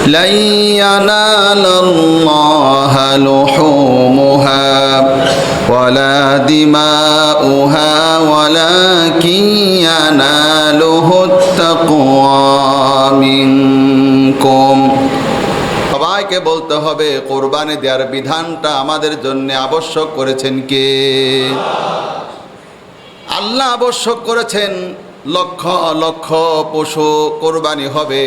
لن ينال الله لحومها ولا دماؤها ولكن يناله التقوى منكم। সবাইকে বলতে হবে কুরবানি দেওয়ার বিধানটা আমাদের জন্য আবশ্যক করেছেন কে? আল্লাহ আবশ্যক করেছেন। লক্ষ লক্ষ পশু কুরবানি হবে,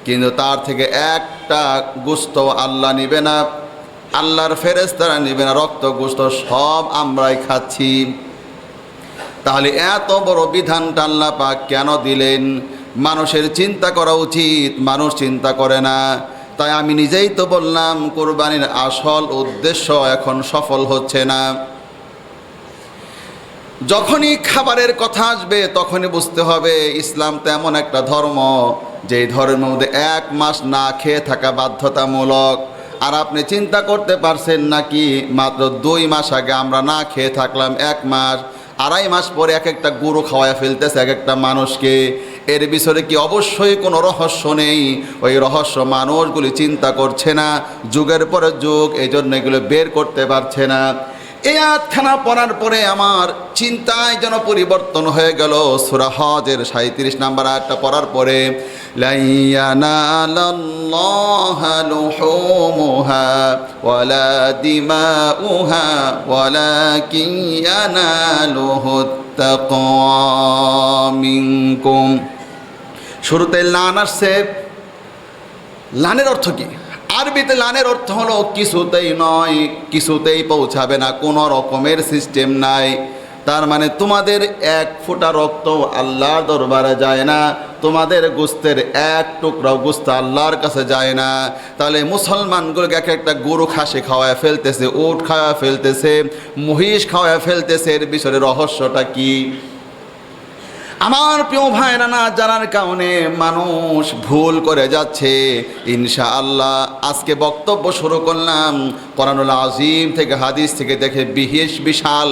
কিন্তু তার থেকে একটা গোশত আল্লাহ নিবে না, আল্লাহর ফেরেশতারা নিবে না, রক্ত গোশত সব আমরাই খাচ্ছি। তাহলে এত বড় বিধানটা আল্লাহ পাক কেন দিলেন? মানুষের চিন্তা করা উচিত, মানুষ চিন্তা করে না। তাই আমি নিজেই তো বললাম কুরবানির আসল উদ্দেশ্য এখন সফল হচ্ছে না। যখনই খাবারের কথা আসবে তখনই বুঝতে হবে ইসলাম তো এমন একটা ধর্ম যে ধর্মের মধ্যে 1 মাস না খেয়ে থাকা বাধ্যতামূলক। আর আপনি চিন্তা করতে পারছেন নাকি মাত্র 2 মাস আগে আমরা না খেয়ে থাকলাম, 1 মাস 2.5 মাস পরে এক একটা গরু খাওয়ায় ফেলতেছে এক একটা মানুষকে। এর বিষয়ে কি অবশ্যই কোনো রহস্য নেই? ওই রহস্য মানুষগুলি চিন্তা করছে না, যুগের পরে যুগ এই জন্য এগুলো বের করতে পারছে না। এই আয়াতখানা পড়ার পরে আমার চিন্তায় যেন পরিবর্তন হয়ে গেল। সূরা হজের 37 নম্বর আয়াতটা পড়ার পরে লা ইয়ানালাল্লাহু লুহুমুহা ওয়ালা দিমাউহা ওয়ালাকিন ইয়ানালুহুত তাকওয়া মিনকুম। শুরুতে লান আসছে। লানের অর্থ কি? আরবিতে লানের অর্থ হলো কিছুতেই নয়, কিছুতেই পৌঁছাবে না, কোনো রকমের সিস্টেম নাই। তার মানে তোমাদের 1 ফোঁটা রক্ত আল্লাহর দরবারে যায় না, তোমাদের গোশতের 1 টুকরাও গোশত আল্লাহর কাছে যায় না। তাহলে মুসলমানগুলোকে এক একটা গরু খাসি খাওয়ায় ফেলতেছে, উট খাওয়ায় ফেলতেছে, মহিষ খাওয়ায় ফেলতেছে। এর বিষয়ে রহস্যটা কি? আমার প্রিয় ভাইরা, না জানার কারণে মানুষ ভুল করে যাচ্ছে। ইনশাআল্লাহ আজকে বক্তব্য শুরু করলাম কোরআনুল আজিম থেকে, হাদিস থেকে দেখে বিশাল